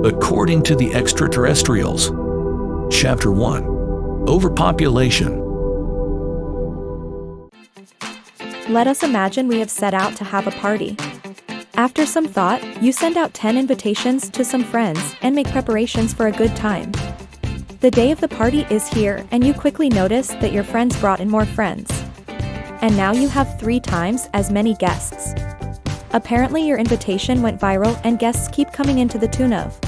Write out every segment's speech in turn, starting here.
according to the extraterrestrials. Chapter 1. Overpopulation. Let us imagine we have set out to have a party. After some thought, you send out 10 invitations to some friends and make preparations for a good time. The day of the party is here, and you quickly notice that your friends brought in more friends. And now you have 3 times as many guests. Apparently your invitation went viral and guests keep coming in to the tune of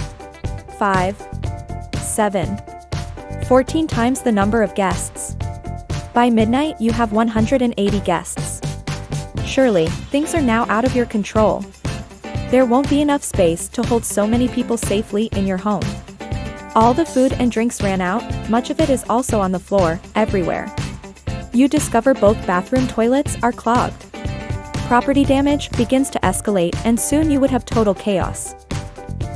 5, 7, 14 times the number of guests. By midnight you have 180 guests. Surely, things are now out of your control. There won't be enough space to hold so many people safely in your home. All the food and drinks ran out, much of it is also on the floor, everywhere. You discover both bathroom toilets are clogged. Property damage begins to escalate, and soon you would have total chaos.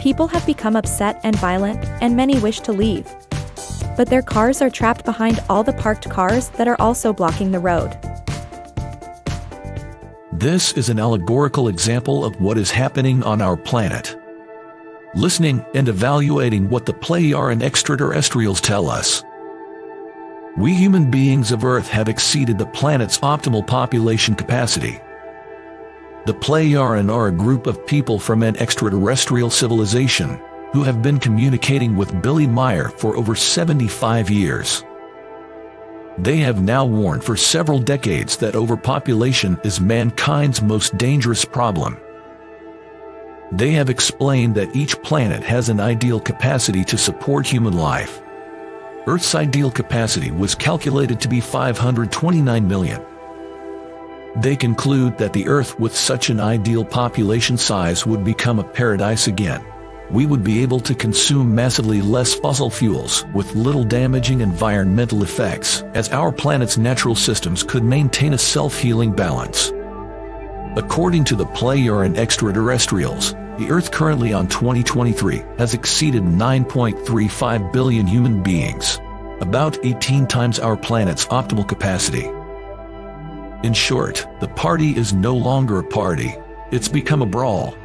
People have become upset and violent, and many wish to leave. But their cars are trapped behind all the parked cars that are also blocking the road. This is an allegorical example of what is happening on our planet. Listening and evaluating what the Pleiadian and extraterrestrials tell us. We human beings of Earth have exceeded the planet's optimal population capacity. The Pleiadian are a group of people from an extraterrestrial civilization who have been communicating with Billy Meyer for over 75 years. They have now warned for several decades that overpopulation is mankind's most dangerous problem. They have explained that each planet has an ideal capacity to support human life. Earth's ideal capacity was calculated to be 529 million. They conclude that the Earth with such an ideal population size would become a paradise again. We would be able to consume massively less fossil fuels with little damaging environmental effects, as our planet's natural systems could maintain a self-healing balance. According to the Pleiadian and extraterrestrials, the Earth currently on 2023 has exceeded 9.35 billion human beings, about 18 times our planet's optimal capacity. In short, the party is no longer a party, it's become a brawl.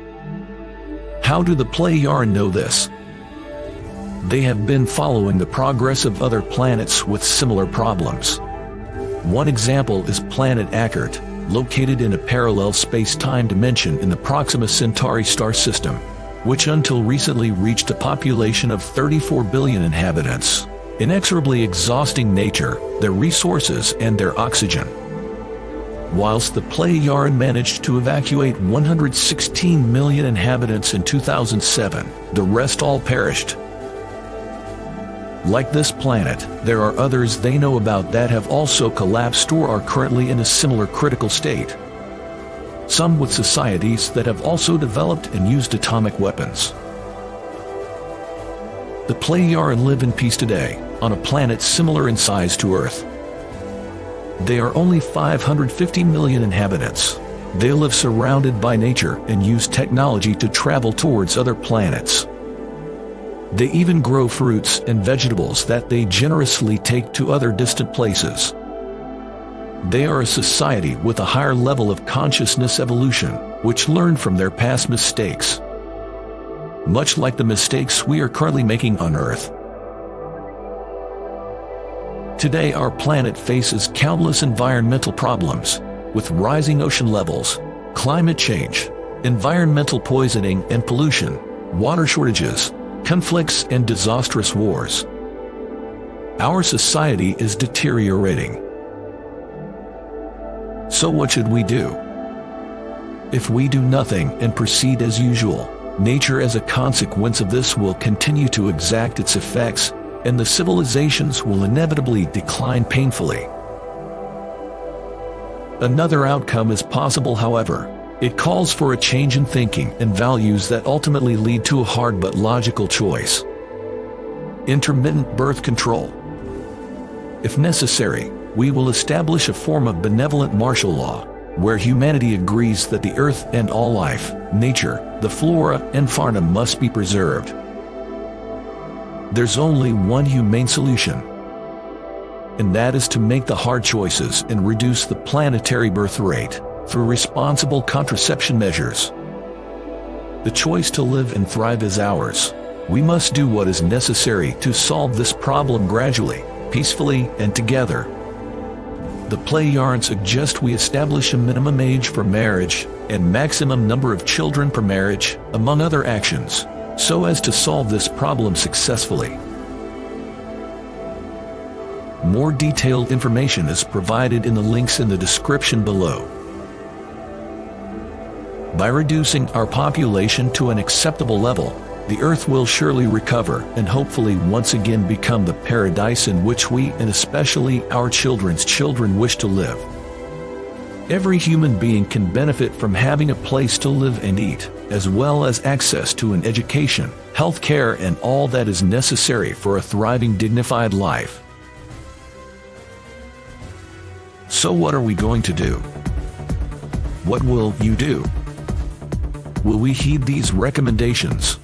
How do the Pleiadian know this? They have been following the progress of other planets with similar problems. One example is planet Akert, located in a parallel space-time dimension in the Proxima Centauri star system, which until recently reached a population of 34 billion inhabitants, inexorably exhausting nature, their resources and their oxygen. Whilst the Pleiadian managed to evacuate 116 million inhabitants in 2007, the rest all perished. Like this planet, there are others they know about that have also collapsed or are currently in a similar critical state. Some with societies that have also developed and used atomic weapons. The Pleiadian live in peace today, on a planet similar in size to Earth. They are only 550 million inhabitants. They live surrounded by nature and use technology to travel towards other planets. They even grow fruits and vegetables that they generously take to other distant places. They are a society with a higher level of consciousness evolution, which learned from their past mistakes. Much like the mistakes we are currently making on Earth. Today our planet faces countless environmental problems, with rising ocean levels, climate change, environmental poisoning and pollution, water shortages, conflicts and disastrous wars. Our society is deteriorating. So what should we do? If we do nothing and proceed as usual, nature as a consequence of this will continue to exact its effects, and the civilizations will inevitably decline painfully. Another outcome is possible, however. It calls for a change in thinking and values that ultimately lead to a hard but logical choice. Intermittent birth control. If necessary, we will establish a form of benevolent martial law, where humanity agrees that the Earth and all life, nature, the flora and fauna must be preserved. There's only one humane solution, and that is to make the hard choices and reduce the planetary birth rate through responsible contraception measures. The choice to live and thrive is ours. We must do what is necessary to solve this problem gradually, peacefully, and together. The play yarn suggests we establish a minimum age for marriage and maximum number of children per marriage, among other actions, so as to solve this problem successfully. More detailed information is provided in the links in the description below. By reducing our population to an acceptable level, the Earth will surely recover and hopefully once again become the paradise in which we and especially our children's children wish to live. Every human being can benefit from having a place to live and eat, as well as access to an education, health care, and all that is necessary for a thriving, dignified life. So what are we going to do? What will you do? Will we heed these recommendations?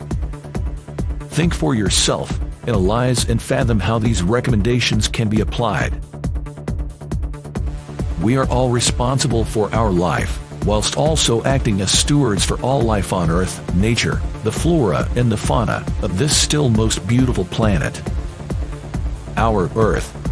Think for yourself, analyze and fathom how these recommendations can be applied. We are all responsible for our life, whilst also acting as stewards for all life on Earth, nature, the flora and the fauna of this still most beautiful planet. Our Earth.